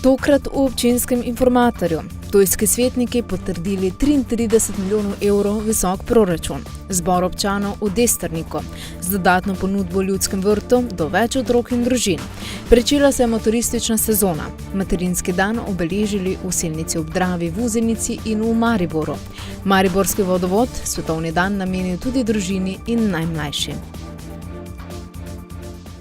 Tokrat v občinskem informatorju. Ptujski svetniki potrdili 33 milijonov evrov visok proračun. Zbor občanov v Destrniku z dodatno ponudbo v Ljudskem vrtu do več otrok in družin. Pričela se je motoristična sezona. Materinski dan obeležili v Selnici ob Dravi, v Uzenici in v Mariboru. Mariborski vodovod svetovni dan namenil tudi družini in najmlajšim.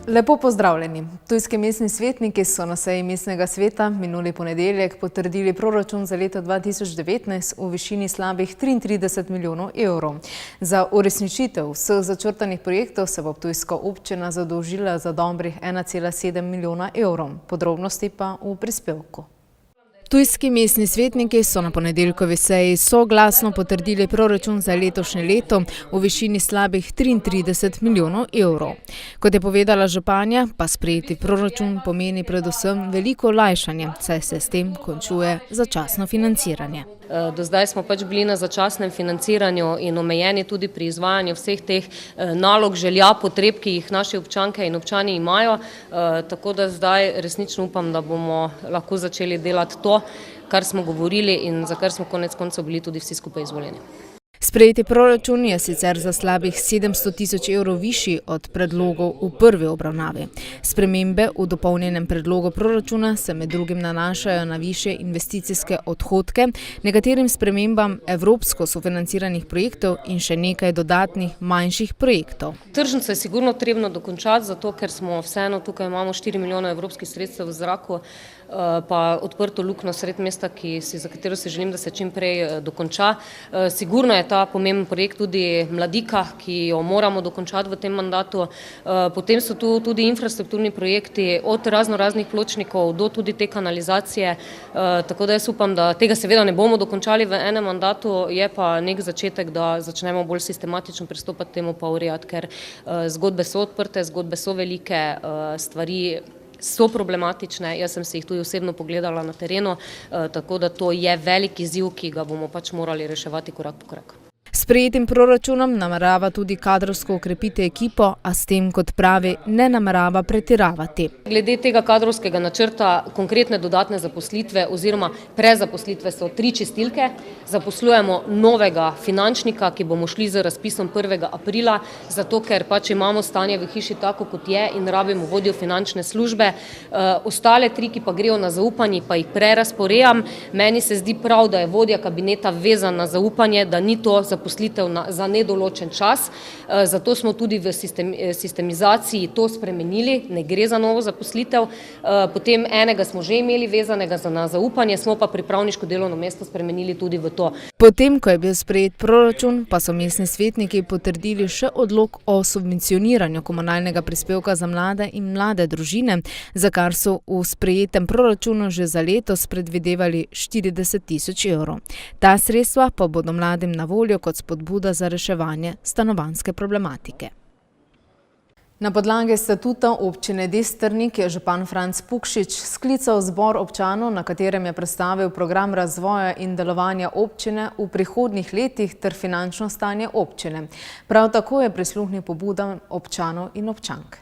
Lepo pozdravljeni. Ptujski mestni svetniki so na seji mestnega sveta minuli ponedeljek potrdili proračun za leto 2019 v višini slabih 33 milijonov evrov. Za uresničitev vseh začrtanih projektov se bo ptujska občina zadolžila za dobrih 1,7 milijona evrov. Podrobnosti pa v prispevku. Ptujski mestni svetniki so na ponedeljkovi seji soglasno potrdili proračun za letošnje leto v višini slabih 33 milijonov evrov. Kot je povedala županja, pa sprejeti proračun pomeni predvsem veliko olajšanje, saj se s tem končuje začasno financiranje. Do zdaj smo bili na začasnem financiranju in omejeni tudi pri izvajanju vseh teh nalog, želja, potreb, ki jih naši občanke in občani imajo, tako da zdaj resnično upam, da bomo lahko začeli delati to, kar smo govorili in za kar smo konec koncev bili tudi vsi skupaj izvoljeni. Sprejeti proračun je sicer za slabih 700 tisoč evrov višji od predlogov v prvi obravnavi. Spremembe v dopolnjenem predlogu proračuna se med drugim nanašajo na višje investicijske odhodke, nekaterim spremembam evropsko sofinanciranih projektov in še nekaj dodatnih manjših projektov. Tržnico je sigurno trebno dokončati, zato ker smo vseeno tukaj imamo 4 milijone evropskih sredstev v zraku, pa odprto luknjo sred mesta, za katero si želim, da se čim prej dokonča. Sigurno je ta pomemben projekt tudi Mladika, ki jo moramo dokončati v tem mandatu. Potem so tu tudi infrastrukturni projekti, od raznih pločnikov do tudi te kanalizacije, tako da jaz upam, da tega seveda ne bomo dokončali v enem mandatu, je pa nek začetek, da začnemo bolj sistematično pristopati temu pa urejati, ker zgodbe so odprte, zgodbe so velike, stvari so problematične, jaz sem se jih tudi osebno pogledala na terenu, tako da to je velik izziv, ki ga bomo morali reševati korak po korak. S sprejetim proračunom namerava tudi kadrovsko okrepiti ekipo, a s tem, kot pravi, ne namerava pretiravati. Glede tega kadrovskega načrta, konkretne dodatne zaposlitve oziroma prezaposlitve so 3 čistilke. Zaposlujemo novega finančnika, ki bomo šli z razpisom 1. aprila, zato ker imamo stanje v hiši tako, kot je in rabimo vodjo finančne službe. Ostale 3, ki pa grejo na zaupanje, pa jih prerazporejam. Meni se zdi prav, da je vodja kabineta vezan na zaupanje, da ni to zaposlitev za nedoločen čas, zato smo tudi v sistemizaciji to spremenili, ne gre za novo zaposlitev. Potem enega smo že imeli vezanega na zaupanje, smo pa pripravniško delovno mesto spremenili tudi v to. Potem, ko je bil sprejet proračun, pa so mestni svetniki potrdili še odlok o subvencioniranju komunalnega prispevka za mlade in mlade družine, za kar so v sprejetem proračunu že za letos predvidevali 40 tisoč evrov. Ta sredstva pa bodo mladim na voljo kot spodbuda za reševanje stanovanjske problematike. Na podlagi statuta občine Destrnik je župan Franc Pukšič sklical zbor občanov, na katerem je predstavil program razvoja in delovanja občine v prihodnjih letih ter finančno stanje občine. Prav tako je prisluhnil pobudam občanov in občank.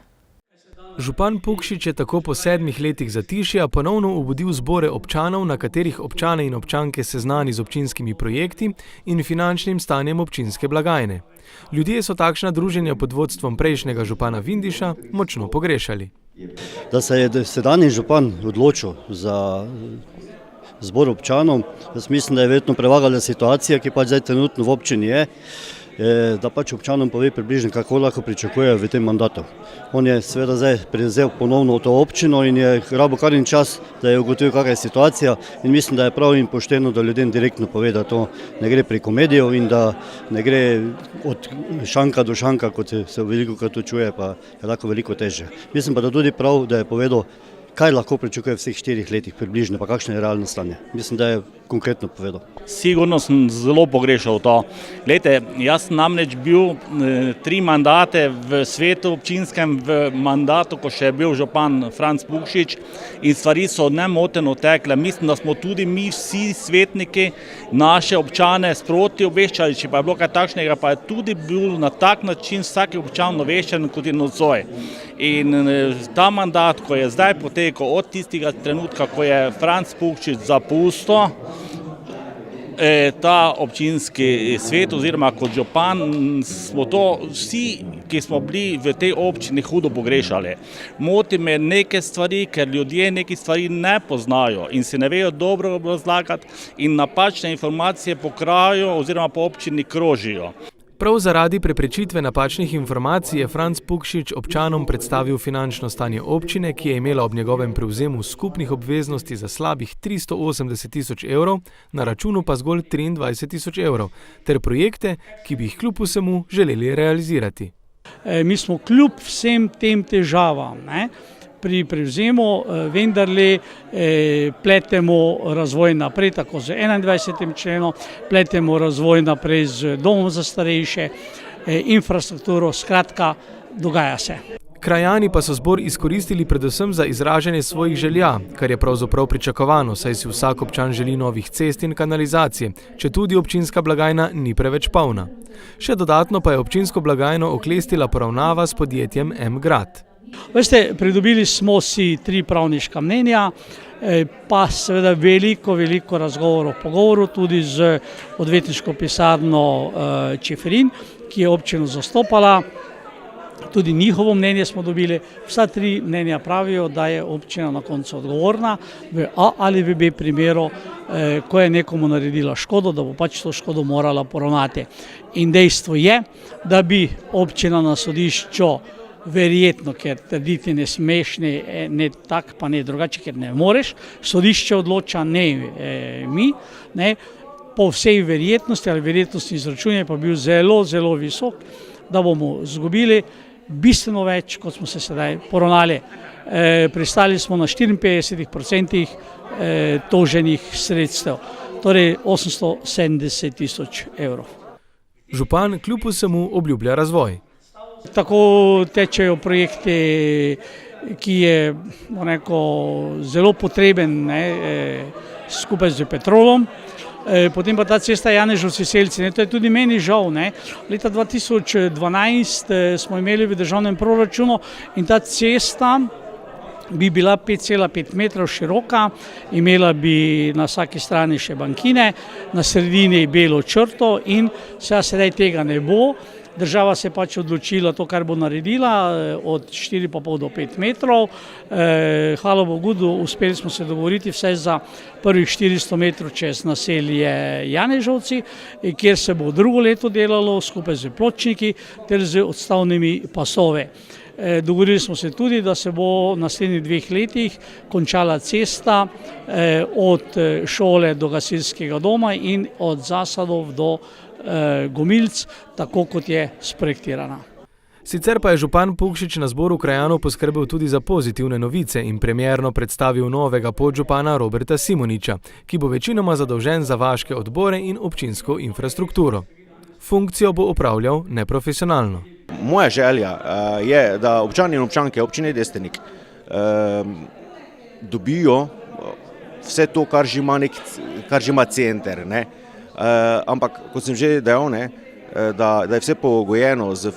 Župan Pukšič je tako po 7 letih zatišja ponovno obudil zbore občanov, na katerih občane in občanke seznani z občinskimi projekti in finančnim stanjem občinske blagajne. Ljudje so takšna druženja pod vodstvom prejšnjega župana Vindiša močno pogrešali. Da se je sedanji župan odločil za zbor občanov, jaz mislim, da je verjetno prevagala situacija, ki zdaj trenutno v občini je, da občanom pove približno, kako lahko pričakujejo v tem mandatu. On je seveda zdaj prevzel ponovno to občino in je rabil kar en čas, da je ugotovil, kakšna je situacija, in mislim, da je prav in pošteno, da ljudem direktno pove, da to ne gre preko medijev in da ne gre od šanka do šanka, kot se veliko krat čuje, pa je lahko veliko težje. Mislim pa, da tudi prav, da je povedal, kaj lahko pričakuje v vseh 4 letih približno, pa kakšno je realno stanje. Mislim, da je konkretno povedal. Sigurno sem zelo pogrešal to. Glejte, jaz sem namreč bil 3 mandate v svetu občinskem, v mandatu, ko še je bil župan Franc Pukšič, in stvari so nemoteno tekle. Mislim, da smo tudi mi vsi svetniki naše občane sproti obveščali, če pa je bilo kaj takšnega, pa je tudi bil na tak način vsak občan obveščen kot je nocoj. In ta mandat, ko je zdaj potekal od tistega trenutka, ko je Franc Pukšič zapustil ta občinski svet oziroma kot župan, smo to vsi, ki smo bili v tej občini, hudo pogrešali. Moti me neke stvari, ker ljudje neke stvari ne poznajo in se ne vejo dobro razlagati in napačne informacije po kraju oziroma po občini krožijo. Prav zaradi preprečitve napačnih informacij je Franc Pukšič občanom predstavil finančno stanje občine, ki je imela ob njegovem prevzemu skupnih obveznosti za slabih 380 000 evrov, na računu pa zgolj 23 000 evrov, ter projekte, ki bi jih kljub vsemu želeli realizirati. Mi smo kljub vsem tem težavam, pri prevzemu vendarle pletemo razvoj naprej, tako z 21. členom, pletemo razvoj naprej z domom za starejše, infrastrukturo, skratka, dogaja se. Krajani pa so zbor izkoristili predvsem za izražanje svojih želja, kar je pravzaprav pričakovano, saj si vsak občan želi novih cest in kanalizacije, četudi občinska blagajna ni preveč polna. Še dodatno pa je občinsko blagajno oklestila poravnava s podjetjem M-Grad. Veste, pridobili smo si 3 pravniška mnenja, pa seveda veliko razgovorov, pogovorov tudi z odvetniško pisarno Čeferin, ki je občino zastopala. Tudi njihovo mnenje smo dobili. Vsa 3 mnenja pravijo, da je občina na koncu odgovorna v A ali v B primeru, ko je nekomu naredila škodo, da bo pač to škodo morala poravnati. In dejstvo je, da bi občina na sodišču verjetno, ker trditi ne smeš, ne tak pa ne drugače, ker ne moreš, sodišče odloča, ne mi, po vsej verjetnosti ali verjetnosti izračunja pa bil zelo visok, da bomo izgubili bistveno več, kot smo se sedaj poravnali. Pristali smo na 54% toženih sredstev, torej 870 000 evrov. Župan kljub vsemu obljublja razvoj. Tako tečejo projekti, ki je zelo potreben skupaj z Petrolom. Potem pa ta cesta Janežovci-Selci, to je tudi meni žal. Leta 2012 smo imeli v državnem proračunu in ta cesta bi bila 5,5 metrov široka, imela bi na vsaki strani še bankine, na sredini belo črto in sedaj tega ne bo. Država se je pač odločila to, kar bo naredila, od 4,5 do 5 metrov. Hvala Bogu, uspeli smo se dogovoriti vsaj za prvih 400 metrov čez naselje Janežovci, kjer se bo drugo leto delalo skupaj z pločniki ter z odstavnimi pasove. Dogovorili smo se tudi, da se bo v naslednjih 2 letih končala cesta od šole do gasilskega doma in od Zasadov do Gomilc, tako kot je sprojektirana. Sicer pa je župan Pukšič na zboru krajanov poskrbel tudi za pozitivne novice in premierno predstavil novega podžupana Roberta Simoniča, ki bo večinoma zadolžen za vaške odbore in občinsko infrastrukturo. Funkcijo bo opravljal neprofesionalno. Moja želja je, da občani in občanke občine Destrnik dobijo vse to, kar že ima center. Ampak, kot sem že dejal, da je vse pogojeno z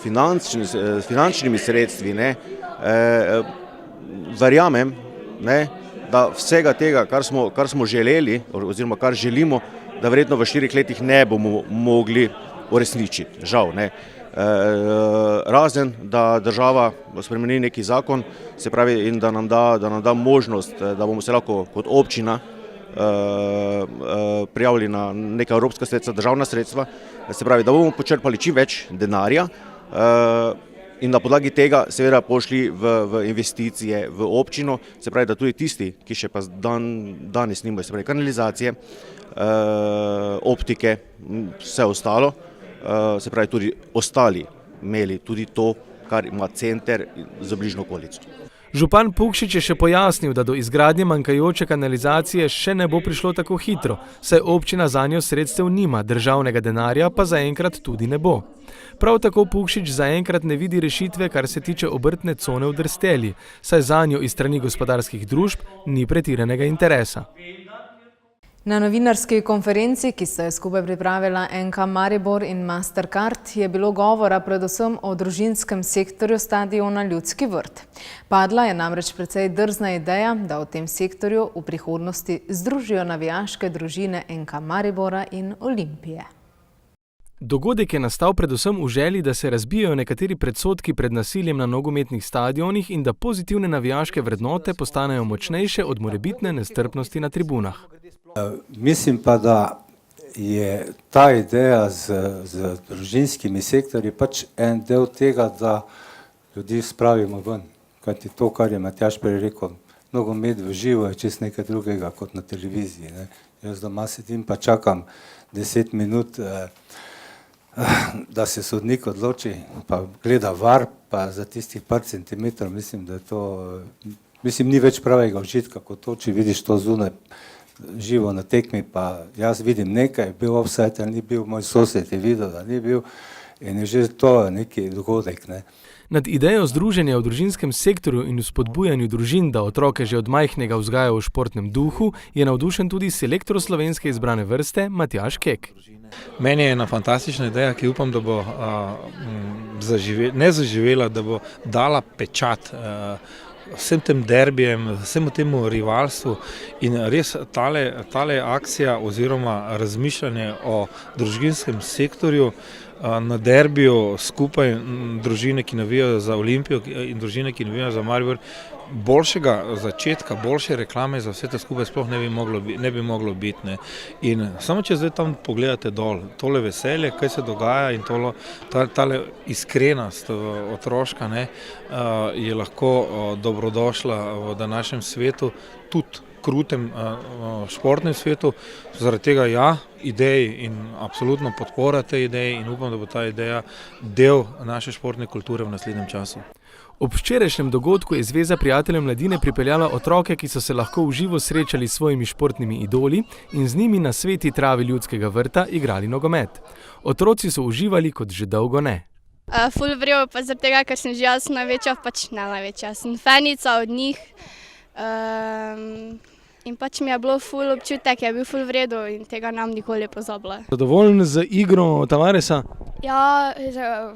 finančnimi sredstvi, verjamem, da vsega tega, kar smo želeli oziroma kar želimo, da verjetno v 4 letih ne bomo mogli uresničiti, žal. Razen, da država spremeni neki zakon, se pravi, in da nam da možnost, da bomo se lahko kot občina prijavili na neka evropska sredstva, državna sredstva, se pravi, da bomo počrpali čim več denarja in na podlagi tega seveda pošli v investicije v občino, se pravi, da tudi tisti, ki še pa danes nimajo, se pravi, kanalizacije, optike, vse ostalo, se pravi, tudi ostali imeli tudi to, kar ima center za bližnjo okolico. Župan Pukšič je še pojasnil, da do izgradnje manjkajoče kanalizacije še ne bo prišlo tako hitro, saj občina zanjo sredstev nima, državnega denarja pa zaenkrat tudi ne bo. Prav tako Pukšič zaenkrat ne vidi rešitve, kar se tiče obrtne cone v Drstelji, saj zanjo iz strani gospodarskih družb ni pretiranega interesa. Na novinarski konferenci, ki sta jo skupaj pripravila NK Maribor in Mastercard, je bilo govora predvsem o družinskem sektorju stadiona Ljudski vrt. Padla je namreč precej drzna ideja, da v tem sektorju v prihodnosti združijo navijaške družine NK Maribora in Olimpije. Dogodek je nastal predvsem v želji, da se razbijajo nekateri predsodki pred nasiljem na nogometnih stadionih in da pozitivne navijaške vrednote postanejo močnejše od morebitne nestrpnosti na tribunah. Mislim pa, da je ta ideja z družinskimi sektorji pač en del tega, da ljudi spravimo ven. Kajti to, kar je Matjaž prej rekel, nogomet v živo je čisto nekaj drugega kot na televiziji. Jaz doma sedim pa čakam 10 minut, da se sodnik odloči, pa gleda VAR, pa za tistih par centimetrov, mislim, da je to, ni več pravega užitka kot to, če vidiš to zunaj živo na tekmi, pa jaz vidim nekaj, bil offside ali ni bil, moj sosed je videl, da ni bil in je že to neki dogodek. Nad idejo združenja v družinskem sektorju in vzpodbujanju družin, da otroke že od majhnega vzgajajo v športnem duhu, je navdušen tudi selektor slovenske izbrane vrste Matjaž Kek. Meni je ena fantastična ideja, ki upam, da bo ne zaživela, da bo dala pečat vsem tem derbijem, vsemu temu rivalstvu in res tale akcija oziroma razmišljanje o družinskem sektorju na derbiju skupaj družine, ki navijajo za Olimpijo in družine, ki navijajo za Maribor, boljšega začetka, boljše reklame za vse to skupaj sploh ne bi moglo biti. In samo če zdaj tam pogledate dol, tole veselje, kaj se dogaja in tale iskrenost otroška je lahko dobrodošla v današnjem svetu, tudi krutem športnem svetu, zaradi tega ideji in absolutno podpora tej ideji in upam, da bo ta ideja del naše športne kulture v naslednjem času. Ob včerajšnjem dogodku je Zveza prijateljev mladine pripeljala otroke, ki so se lahko v živo srečali s svojimi športnimi idoli in z njimi na sveti travi Ljudskega vrta igrali nogomet. Otroci so uživali kot že dolgo ne. Ful vrejo pa zaradi tega, ker sem že jaz največja, sem fanica od njih. In pač mi je bilo ful občutek, je bil ful v redu in tega nam nikoli pozabila. Zadovoljen z igro Tavaresa? Ja,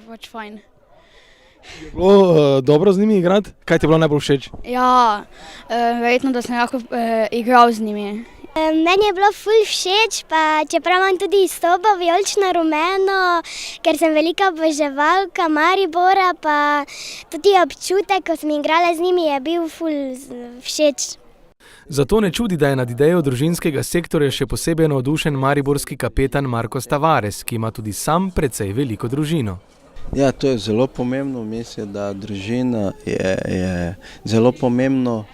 pač fajn. Je bilo dobro z njimi igrati? Kaj ti je bilo najbolj všeč? Ja, verjetno, da sem lahko igral z njimi. Meni je bilo ful všeč, pa čeprav imam tudi izstopa vijolično-rumeno, ker sem velika oboževalka Maribora, pa tudi občutek, ko sem igrala z njimi, je bil ful všeč. Zato ne čudi, da je nad idejo družinskega sektorja še posebej navdušen mariborski kapetan Marko Tavares, ki ima tudi sam precej veliko družino. Ja, to je zelo pomembno, mislim, da družina je zelo pomembno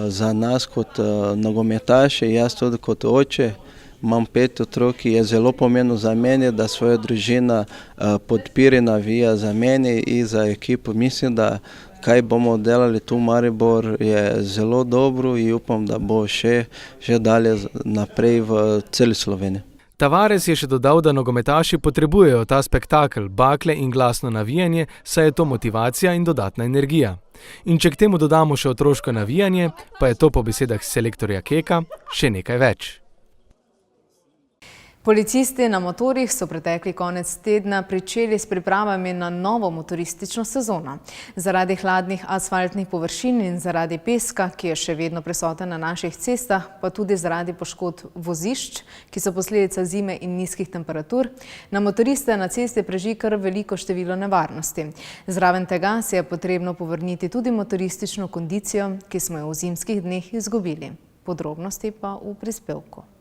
za nas kot nogometaše, jaz tudi kot oče, imam 5 otrok, je zelo pomembno za mene, da svoja družina podpira, navija za mene in za ekipo. Mislim, da kaj bomo delali tu v Maribor je zelo dobro in upam, da bo še dalje naprej v celi Sloveniji. Tavares je še dodal, da nogometaši potrebujejo ta spektakel, bakle in glasno navijanje, saj je to motivacija in dodatna energija. In če k temu dodamo še otroško navijanje, pa je to po besedah selektorja Keka še nekaj več. Policisti na motorjih so pretekli konec tedna pričeli s pripravami na novo motoristično sezono. Zaradi hladnih asfaltnih površin in zaradi peska, ki je še vedno prisoten na naših cestah, pa tudi zaradi poškodb vozišč, ki so posledica zime in nizkih temperatur, na motoriste na cesti preži kar veliko število nevarnosti. Zraven tega se je potrebno povrniti tudi motoristično kondicijo, ki smo jo v zimskih dneh izgubili. Podrobnosti pa v prispevku.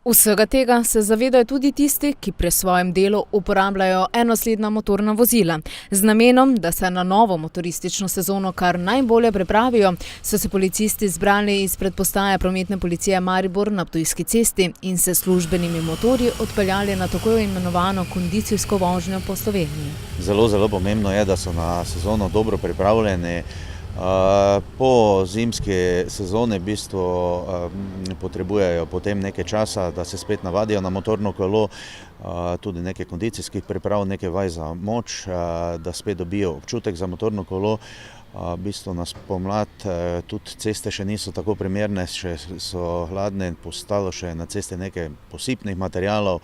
Vsega tega se zavedajo tudi tisti, ki pri svojem delu uporabljajo enosledna motorna vozila. Z namenom, da se na novo motoristično sezono kar najbolje pripravijo, so se policisti zbrali iz predpostaje prometne policije Maribor na Ptujski cesti in se službenimi motorji odpeljali na tako imenovano kondicijsko vožnjo po Sloveniji. Zelo pomembno je, da so na sezono dobro pripravljeni. Po zimski sezoni v bistvu potrebujejo potem nekaj časa, da se spet navadijo na motorno kolo, tudi nekaj kondicijskih priprav, nekaj vaj za moč, da spet dobijo občutek za motorno kolo. V bistvu na spomlad tudi ceste še niso tako primerne, še so hladne, postalo še na ceste nekaj posipnih materialov.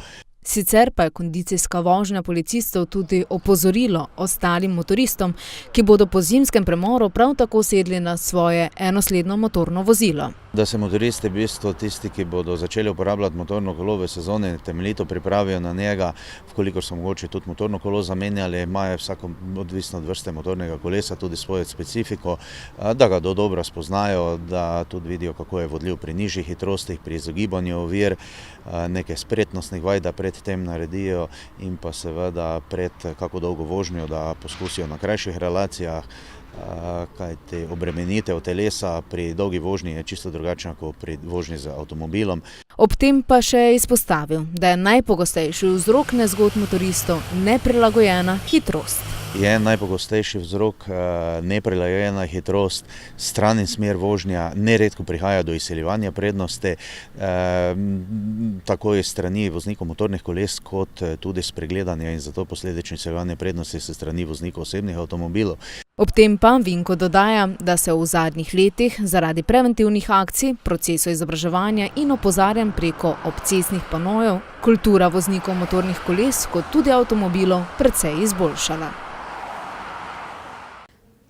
Sicer pa je kondicijska vožnja policistov tudi opozorilo ostalim motoristom, ki bodo po zimskem premoru prav tako sedli na svoje enosledno motorno vozilo. Da se motoristi, v bistvu tisti, ki bodo začeli uporabljati motorno kolo v sezoni, temeljito pripravijo na njega, vkolikor so mogoče tudi motorno kolo zamenjali, imajo vsako odvisno od vrste motornega kolesa tudi svojo specifiko, da ga dobro spoznajo, da tudi vidijo, kako je vodljiv pri nižjih hitrostih, pri izogibanju ovir, nekaj spretnostnih vaj, da pred tem naredijo in pa seveda pred kako dolgo vožnjo, da poskusijo na krajših relacijah, kajti obremenitev telesa pri dolgi vožnji je čisto drugačna kot pri vožnji z avtomobilom. Ob tem pa še izpostavil, da je najpogostejši vzrok nezgod motoristov neprilagojena hitrost. Je najpogostejši vzrok neprilagojena hitrost, stran in smer vožnja, neredko prihaja do izsiljevanja prednosti, tako iz strani voznikov motornih koles, kot tudi spregledanja in zato posledično izsiljevanje prednosti s strani voznikov osebnih avtomobilov. Ob tem pa Vinko dodaja, da se v zadnjih letih zaradi preventivnih akcij, procesov izobraževanja in opozarjanj preko obcestnih panojev kultura voznikov motornih koles kot tudi avtomobilov precej izboljšala.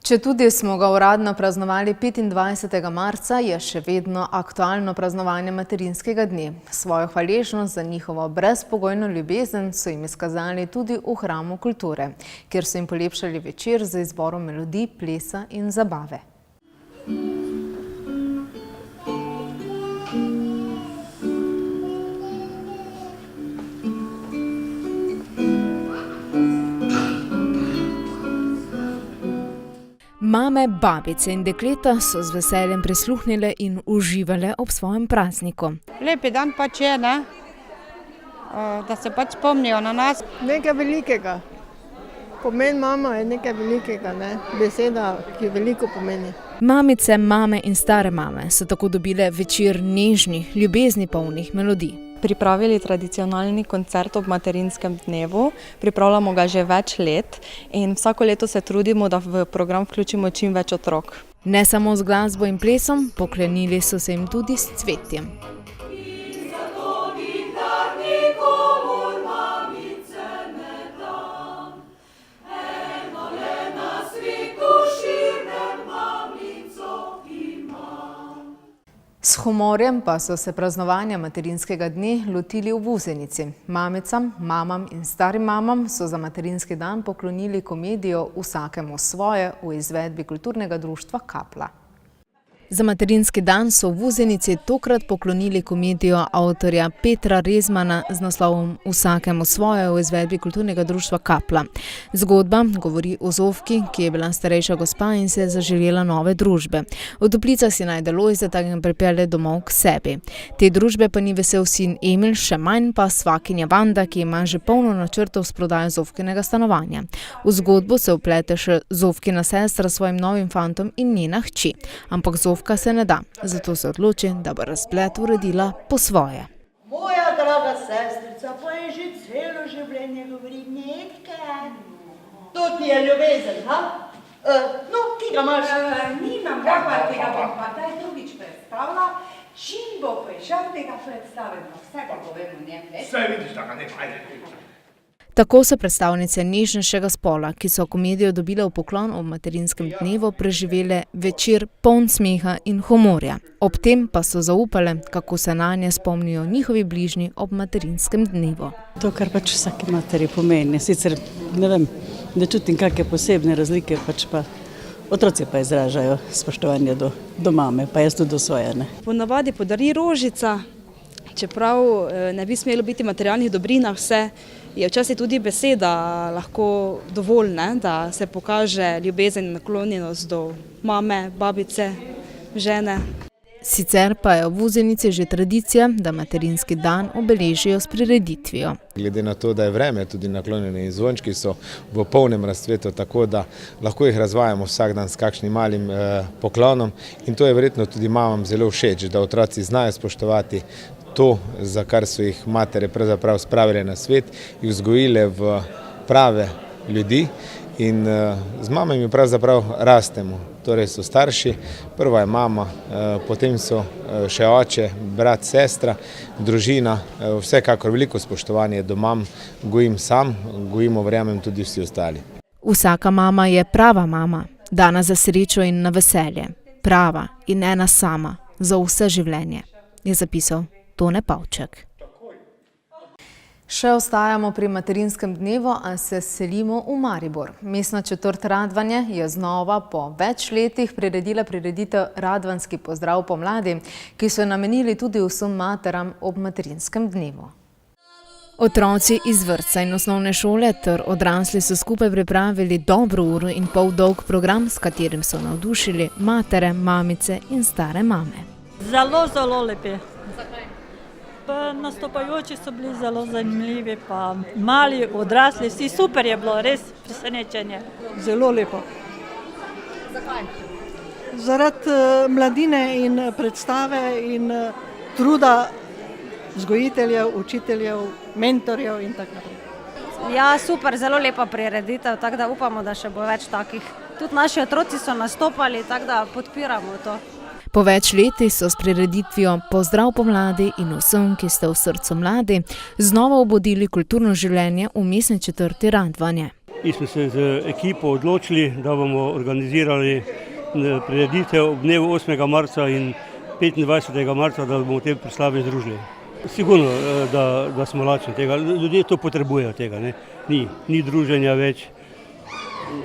Četudi smo ga uradno praznovali 25. marca, je še vedno aktualno praznovanje materinskega dne. Svojo hvaležnost za njihovo brezpogojno ljubezen so jim izkazali tudi v hramu kulture, kjer so jim polepšali večer z izborom melodij, plesa in zabave. Mame, babice in dekleta so z veseljem prisluhnile in uživale ob svojem prazniku. Lepi dan pač je, ne? Da se pač spomnijo na nas. Nekaj velikega. Pomen mama je nekaj velikega, ne? Beseda, ki veliko pomeni. Mamice, mame in stare mame so tako dobile večer nežnih, ljubezni polnih melodij. Pripravili tradicionalni koncert ob materinskem dnevu, pripravljamo ga že več let in vsako leto se trudimo, da v program vključimo čim več otrok. Ne samo z glasbo in plesom, poklenili so se jim tudi s cvetjem. S humorjem pa so se praznovanja materinskega dne lotili v Vuzenici. Mamicam, mamam in starim mamam so za materinski dan poklonili komedijo Vsakemu svoje v izvedbi kulturnega društva Kapla. Za materinski dan so v Vuzenici tokrat poklonili komedijo avtorja Petra Rezmana z naslovom Vsakemu svoje v izvedbi kulturnega društva Kapla. Zgodba govori o Zofki, ki je bila starejša gospa in se je zaželela nove družbe. V toplicah si najde Lojzeta in pripelje domov k sebi. Te družbe pa ni vesel sin Emil, še manj pa svakinja Vanda, ki ima že polno načrtov s prodajo Zofkinega stanovanja. V zgodbo se vplete še Zofkina sestra s svojim novim fantom in njena hči. Ampak Zofka se ne da, zato se odloči, da bo razplet uredila po svoje. Moja draga sestrica pa je že celo življenje govori nekaj. To ti je ljubezen, ha? No, ki ga imaš? Nimam ga, pa tega bom pa daj drugič predstavila. Čim bo prišel, tega predstavim, vse pa povem o njem. Vse vidiš, da ga ne pajde. Tako so predstavnice nežnejšega spola, ki so komedijo dobile v poklon ob materinskem dnevu, preživele večer poln smeha in humorja. Ob tem pa so zaupale, kako se nanje spomnijo njihovi bližnji ob materinskem dnevu. To, kar pač vsaki materi pomeni. Sicer ne vem, ne čutim kakšne posebne razlike, pač pa otroci pa izražajo spoštovanje do mame, pa jaz tudi do svoje. Ponavadi podari rožica, čeprav ne bi smelo biti materialnih dobrinah vse, je včasih tudi beseda lahko dovolj, da se pokaže ljubezen in naklonjenost do mame, babice, žene. Sicer pa je v Vuzenici že tradicija, da materinski dan obeležijo s prireditvijo. Glede na to, da je vreme tudi naklonjeno in zvončki so v polnem razcvetu, tako da lahko jih razvajamo vsak dan s kakšnim malim poklonom in to je verjetno tudi mamam zelo všeč, da otroci znajo spoštovati to, za kar so jih matere pravzaprav spravile na svet, jih vzgojile v prave ljudi in z mamami pravzaprav rastemo. Torej so starši, prva je mama, potem so še oče, brat, sestra, družina, vsekakor veliko spoštovanje do mam, gojim sam, gojimo, verjamem, tudi vsi ostali. Vsaka mama je prava mama, dana za srečo in na veselje, prava in ena sama, za vse življenje, je zapisal Tone Pavček. Še ostajamo pri materinskem dnevu, a se selimo v Maribor. Mestna četrt Radvanje je znova po več letih priredila prireditev Radvanski pozdrav pomladi, ki so jo namenili tudi vsem materam ob materinskem dnevu. Otroci iz vrtca in osnovne šole ter odrasli so skupaj pripravili dobro uro in pol dolg program, s katerim so navdušili matere, mamice in stare mame. Zelo lepi. Nastopajoči so bili zelo zanimivi, pa mali, odrasli, vsi super je bilo, res presenečenje. Zelo lepo. Zakaj? Zaradi mladine in predstave in truda vzgojiteljev, učiteljev, mentorjev in tako naprej. Ja, super, zelo lepa prireditev, tako da upamo, da še bo več takih. Tudi naši otroci so nastopali, tako da podpiramo to. Po več letih so s prireditvijo Pozdrav pomladi in vsem, ki ste v srcu mladi, znova obudili kulturno življenje v mestni četrti Radvanje. Mi smo se z ekipo odločili, da bomo organizirali prireditev ob dnevu 8. marca in 25. marca, da bomo te proslave združili. Sigurno, da smo lačni tega, ljudje to potrebujejo tega, ne? Ni druženja več,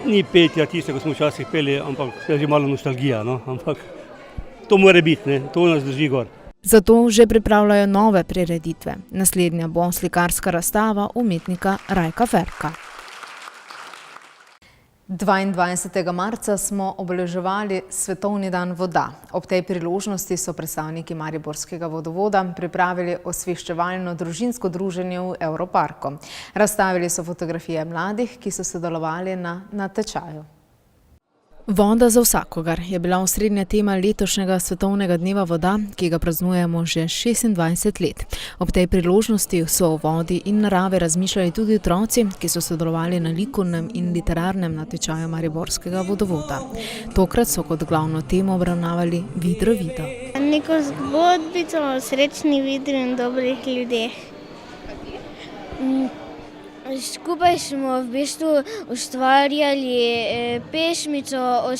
ni petja tiste, ko smo včasih peli, ampak je že malo nostalgija, no? Ampak to mora biti, ne? To nas drži gor. Zato že pripravljajo nove prireditve. Naslednja bo slikarska razstava umetnika Rajka Ferka. 22. marca smo obeleževali Svetovni dan voda. Ob tej priložnosti so predstavniki Mariborskega vodovoda pripravili osveščevalno družinsko druženje v Evroparku. Razstavili so fotografije mladih, ki so sodelovali na natečaju. Voda za vsakogar je bila osrednja tema letošnjega Svetovnega dneva voda, ki ga praznujemo že 26 let. Ob tej priložnosti so o vodi in naravi razmišljali tudi otroci, ki so sodelovali na likovnem in literarnem natečaju Mariborskega vodovoda. Tokrat so kot glavno temo obravnavali vidro vido. Neko zgodbico o srečni vidri in dobrih ljudeh. Skupaj smo v bistvu ustvarjali pesmico o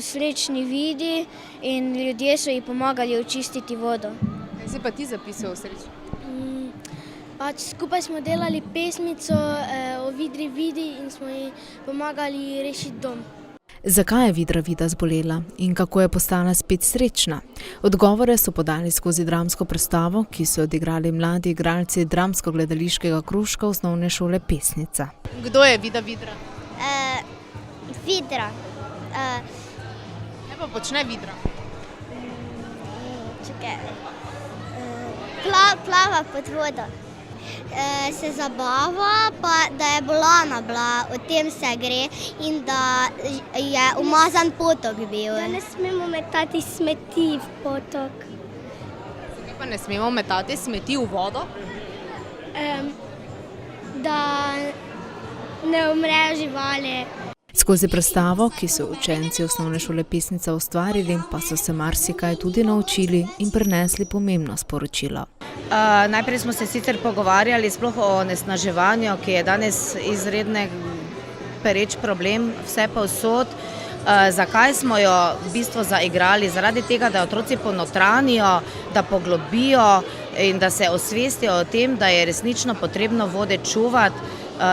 srečni vidi in ljudje so ji pomagali očistiti vodo. Kaj si pa ti zapisal o sreči? Skupaj smo delali pesmico o vidri vidi in smo ji pomagali rešiti dom. Zakaj je vidra vida zbolela in kako je postala spet srečna? Odgovore so podali skozi dramsko predstavo, ki so odigrali mladi igralci dramsko-gledališkega krožka osnovne šole Pesnica. Kdo je Vida Vidra? Vidra. Kaj pa počne Vidra? Plava pod vodo. Se zabava, pa da je bolana bila, o tem se gre in da je umazan potok bil. Da ne smemo metati smeti v potok. Zakaj pa ne smemo metati smeti v vodo? Da ne umrejo živali. Skozi predstavo, ki so učenci osnovne šole Pesnica ustvarili, pa so se marsikaj tudi naučili in prenesli pomembno sporočilo. Najprej smo se sicer pogovarjali sploh o onesnaževanju, ki je danes izredne pereč problem vse povsod. Zakaj smo jo v bistvu zaigrali? Zaradi tega, da otroci ponotranijo, da poglobijo in da se osvestijo o tem, da je resnično potrebno vode čuvati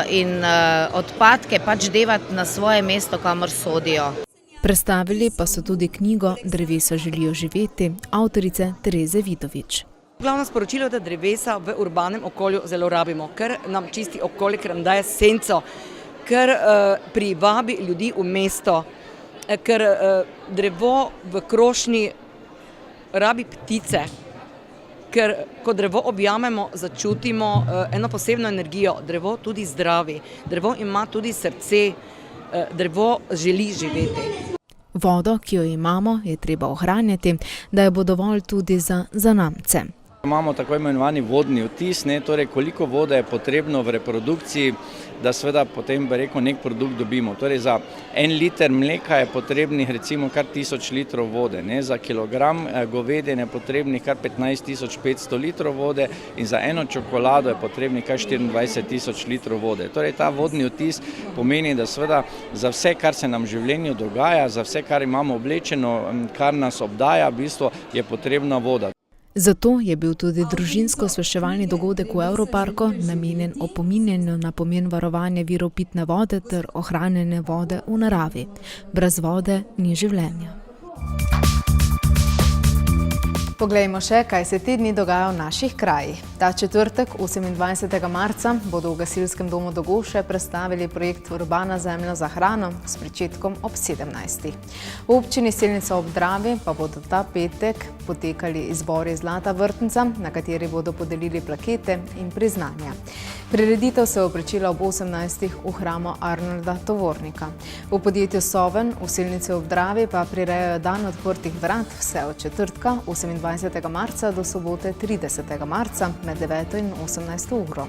in odpadke pač devati na svoje mesto, kamor sodijo. Predstavili pa so tudi knjigo Drevesa želijo živeti avtorice Tereze Vidovič. Glavno sporočilo je, da drevesa v urbanem okolju zelo rabimo, ker nam čisti okolje, ker nam daje senco, ker privabi ljudi v mesto, ker drevo v krošnji rabi ptice, ker ko drevo objamemo, začutimo eno posebno energijo. Drevo tudi zdravi, drevo ima tudi srce, drevo želi živeti. Vodo, ki jo imamo, je treba ohranjati, da jo bo dovolj tudi za zanamce. Imamo tako imenovani vodni vtis, torej koliko vode je potrebno v reprodukciji, da seveda potem nek produkt dobimo. Torej za 1 liter mleka je potrebnih recimo kar 1000 litrov vode, za kilogram govedine je potrebnih kar 15.500 litrov vode in za eno čokolado je potrebnih kar 24.000 litrov vode. Torej ta vodni vtis pomeni, da seveda za vse, kar se nam v življenju dogaja, za vse, kar imamo oblečeno, kar nas obdaja, v bistvu je potrebna voda. Zato je bil tudi družinsko-osveščevalni dogodek v Evroparku namenjen opominjanju na pomen varovanja virov pitne vode ter ohranjanja vode v naravi. Brez vode ni življenja. Poglejmo še, kaj se te dni dogaja v naših krajih. Ta četrtek, 28. marca, bodo v Gasilskem domu Dogoše predstavili projekt Urbana zemlja za hrano s pričetkom ob 17. V občini Selnica ob Dravi pa bodo ta petek potekali izbori Zlata vrtnica, na kateri bodo podelili plakete in priznanja. Prireditev se bo pričela ob 18. v hramu Arnolda Tovornika. V podjetju Soven v Selnici ob Dravi pa prirejajo dan odprtih vrat vse od četrtka 28. marca do sobote 30. marca med 9. in 18. uro.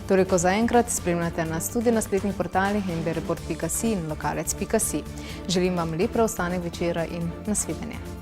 Toliko zaenkrat, spremljate nas tudi na spletnih portalih nbreport.si in lokalec.si. Želim vam lep preostanek večera in nasvidenje.